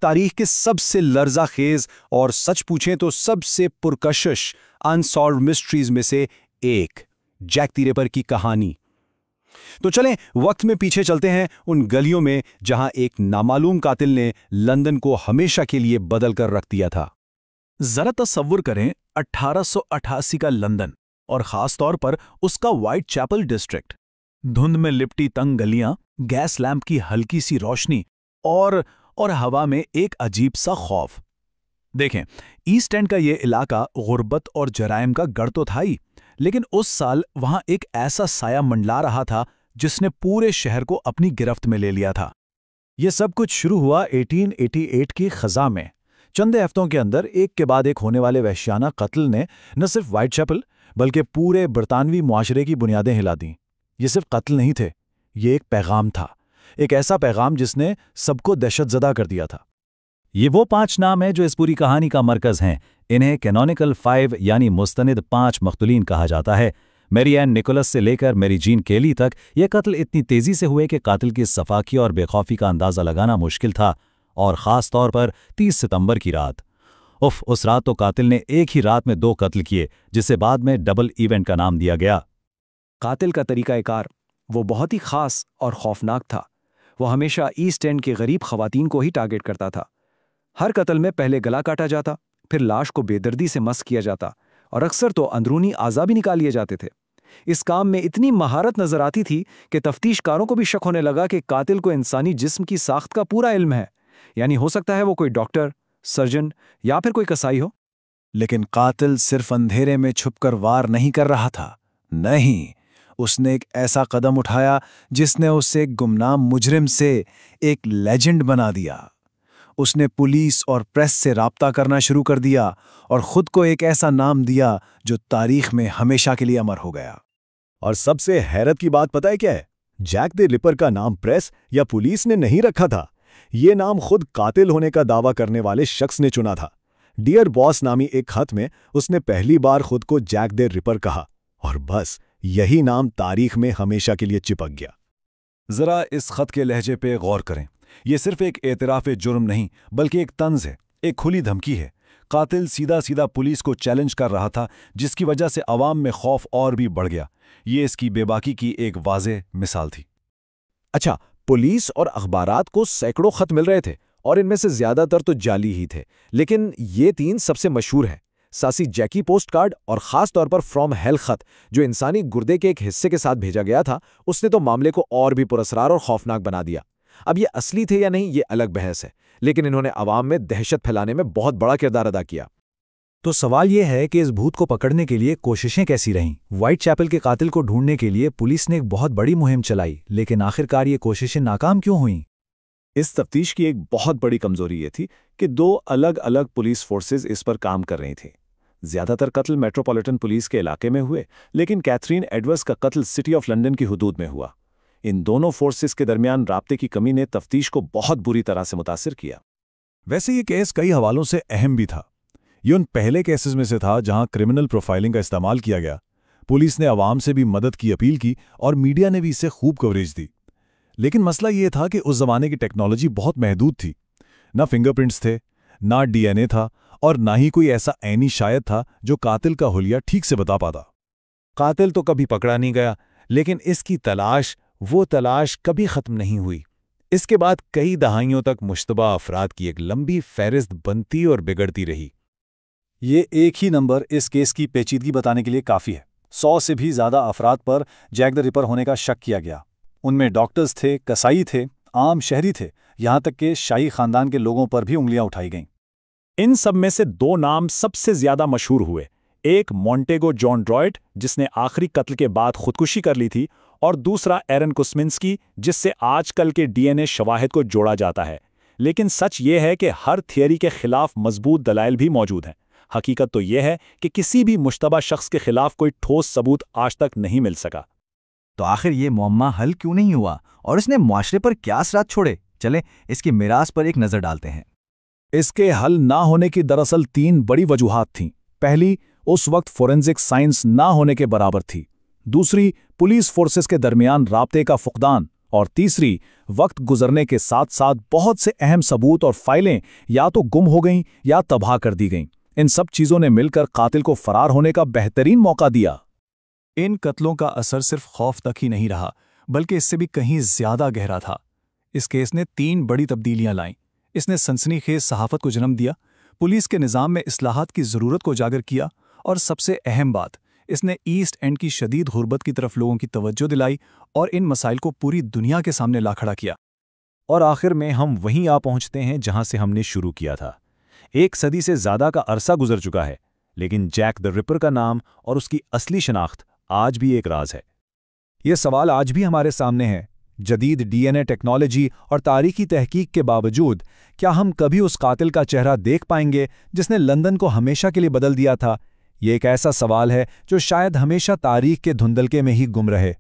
तारीख के सबसे लर्ज़ाखेज़ और सच पूछें तो सबसे पुरकशिश अनसॉल्व मिस्ट्रीज में से एक, जैक द रिपर की कहानी। तो चलें वक्त में पीछे चलते हैं उन गलियों में जहां एक नामालूम कातिल ने लंदन को हमेशा के लिए बदल कर रख दिया था। जरा तसव्वुर करें 1888 का लंदन, और खास तौर पर उसका व्हाइट चैपल डिस्ट्रिक्ट। धुंध में लिपटी तंग गलियां, गैस लैंप की हल्की सी रोशनी और हवा में एक अजीब सा खौफ। देखें, ईस्ट एंड का ये इलाका गुर्बत और जराइम का गढ़ तो था ही, लेकिन उस साल वहां एक ऐसा साया मंडला रहा था जिसने पूरे शहर को अपनी गिरफ्त में ले लिया था। ये सब कुछ शुरू हुआ 1888 की खज़ां में। चंद हफ्तों के अंदर एक के बाद एक होने वाले वहशियाना कत्ल ने न सिर्फ व्हाइट चैपल बल्कि पूरे बरतानवी मुआशरे की बुनियादें हिला दीं। ये सिर्फ कत्ल नहीं थे, ये एक पैगाम था, एक ऐसा पैगाम जिसने सबको दहशतज़दा कर दिया था। ये वो 5 नाम हैं जो इस पूरी कहानी का मरकज़ हैं। इन्हें कैनोनिकल 5 यानी मुस्तनिद 5 मख्तूलीन कहा जाता है। मैरी एन निकोलस से लेकर मैरी जीन केली तक ये कत्ल इतनी तेज़ी से हुए कि कातिल की सफाकी और बेखौफी का अंदाज़ा लगाना मुश्किल था, और ख़ास तौर पर 30 सितंबर की रात। उस रात तो कातिल ने एक ही रात में 2 कत्ल किए, जिसे बाद में डबल इवेंट का नाम दिया गया। कातिल का तरीक़ाकार वो बहुत ही ख़ास और खौफनाक था। वो हमेशा ईस्ट एंड के गरीब ख़वातीन को ही टारगेट करता था। हर कत्ल में पहले गला काटा जाता, फिर लाश को बेदर्दी से मस किया जाता, और अक्सर तो अंदरूनी आज़ा भी निकाल लिए जाते थे। इस काम में इतनी महारत नजर आती थी कि तफ्तीशकारों को भी शक होने लगा कि कातिल को इंसानी जिस्म की साख्त का पूरा इल्म है, यानी हो सकता है वो कोई डॉक्टर, सर्जन या फिर कोई कसाई हो। लेकिन कातिल सिर्फ अंधेरे में छुपकर वार नहीं कर रहा था। नहीं, उसने एक ऐसा कदम उठाया जिसने उसे एक गुमनाम मुजरिम से एक लेजेंड बना दिया। उसने पुलिस और प्रेस से राब्ता करना शुरू कर दिया और खुद को एक ऐसा नाम दिया जो तारीख में हमेशा के लिए अमर हो गया। और सबसे हैरत की बात पता है क्या है? जैक द रिपर का नाम प्रेस या पुलिस ने नहीं रखा था। ये नाम खुद कातिल होने का दावा करने वाले शख्स ने चुना था। डियर बॉस नामी एक खत में उसने पहली बार खुद को जैक द रिपर कहा, और बस यही नाम तारीख में हमेशा के लिए चिपक गया। जरा इस खत के लहजे पे गौर करें। यह सिर्फ एक एतराफ़े जुर्म नहीं, बल्कि एक तंज है, एक खुली धमकी है। कातिल सीधा सीधा पुलिस को चैलेंज कर रहा था, जिसकी वजह से अवाम में खौफ और भी बढ़ गया। ये इसकी बेबाकी की एक वाज़ेह मिसाल थी। अच्छा, पुलिस और अखबारात को सैकड़ों खत मिल रहे थे, और इनमें से ज्यादातर तो जाली ही थे, लेकिन ये 3 सबसे मशहूर हैं। सासी जैकी पोस्ट कार्ड और ख़ास तौर पर फ्रॉम हेल खत, जो इंसानी गुर्दे के एक हिस्से के साथ भेजा गया था, उसने तो मामले को और भी पुरअसरार और खौफनाक बना दिया। अब ये असली थे या नहीं, ये अलग बहस है, लेकिन इन्होंने अवाम में दहशत फैलाने में बहुत बड़ा किरदार अदा किया। तो सवाल यह है कि इस भूत को पकड़ने के लिए कोशिशें कैसी रहीं? व्हाइट चैपल के कातिल को ढूंढने के लिए पुलिस ने एक बहुत बड़ी मुहिम चलाई, लेकिन आखिरकार ये कोशिशें नाकाम क्यों हुईं? इस तफ्तीश की एक बहुत बड़ी कमजोरी ये थी कि 2 अलग अलग पुलिस फोर्सेस इस पर काम कर रही थी। ज्यादातर कत्ल मेट्रोपॉलिटन पुलिस के इलाके में हुए, लेकिन कैथरीन एडवर्ड्स का कत्ल सिटी ऑफ लंदन की हुदूद में हुआ। इन दोनों फोर्सेस के दरमियान राब्ते की कमी ने तफ्तीश को बहुत बुरी तरह से मुतासिर किया। वैसे ये केस कई हवालों से अहम भी था। ये उन पहले केसेस में से था जहां क्रिमिनल प्रोफाइलिंग का इस्तेमाल किया गया। पुलिस ने अवाम से भी मदद की अपील की और मीडिया ने भी इससे खूब कवरेज दी। लेकिन मसला ये था कि उस जमाने की टेक्नोलॉजी बहुत महदूद थी। ना फिंगरप्रिंट्स थे, ना डीएनए था, और ना ही कोई ऐसा ऐनी शायद था जो कातिल का हुलिया ठीक से बता पाता। कातिल तो कभी पकड़ा नहीं गया, लेकिन इसकी वो तलाश कभी खत्म नहीं हुई। इसके बाद कई दहाइयों तक मुश्तबा अफराद की एक लंबी फहरिस्त बनती और बिगड़ती रही। ये एक ही नंबर इस केस की पेचीदगी बताने के लिए काफ़ी है। 100 से भी ज़्यादा अफराद पर जैक द रिपर होने का शक किया गया। उनमें डॉक्टर्स थे, कसाई थे, आम शहरी थे, यहाँ तक कि शाही खानदान के लोगों पर भी उंगलियां उठाई गईं। इन सब में से 2 नाम सबसे ज्यादा मशहूर हुए। एक मॉन्टेगो जॉन ड्रॉयट, जिसने आखिरी कत्ल के बाद खुदकुशी कर ली थी, और दूसरा एरन कुस्मिंस्की, जिससे आजकल के डीएनए शवाहिद को जोड़ा जाता है। लेकिन सच ये है कि हर थियरी के खिलाफ मजबूत दलाइल भी मौजूद हैं। हकीकत तो यह है कि किसी भी मुश्तबा शख्स के खिलाफ कोई ठोस सबूत आज तक नहीं मिल सका। तो आखिर ये मुअम्मा हल क्यों नहीं हुआ और इसने मुआशरे पर क्या असरात छोड़े? चलें इसकी मिरास पर एक नज़र डालते हैं। इसके हल ना होने की दरअसल 3 बड़ी वजूहात थीं। पहली, उस वक्त फोरेंसिक साइंस ना होने के बराबर थी। दूसरी, पुलिस फोर्सेस के दरमियान राब्ते का फुकदान, और तीसरी, वक्त गुजरने के साथ साथ बहुत से अहम सबूत और फाइलें या तो गुम हो गईं या तबाह कर दी गईं। इन सब चीज़ों ने मिलकर कातिल को फरार होने का बेहतरीन मौका दिया। इन कत्लों का असर सिर्फ खौफ तक ही नहीं रहा, बल्कि इससे भी कहीं ज्यादा गहरा था। इस केस ने 3 बड़ी तब्दीलियां लाईं। इसने सनसनीखेज सहाफत को जन्म दिया, पुलिस के निज़ाम में इस्लाहात की ज़रूरत को उजागर किया, और सबसे अहम बात, इसने ईस्ट एंड की शदीद गुर्बत की तरफ लोगों की तवज्जो दिलाई और इन मसाइल को पूरी दुनिया के सामने ला खड़ा किया। और आखिर में हम वहीं आ पहुंचते हैं जहां से हमने शुरू किया था। 1 सदी से ज़्यादा का अरसा गुजर चुका है, लेकिन जैक द रिपर का नाम और उसकी असली शनाख्त आज भी एक राज है। ये सवाल आज भी हमारे सामने है। जदीद डीएनए टेक्नोलॉजी और तारीखी तहकीक के बावजूद क्या हम कभी उस कातिल का चेहरा देख पाएंगे जिसने लंदन को हमेशा के लिए बदल दिया था? ये एक ऐसा सवाल है जो शायद हमेशा तारीख के धुंधलके में ही गुम रहे।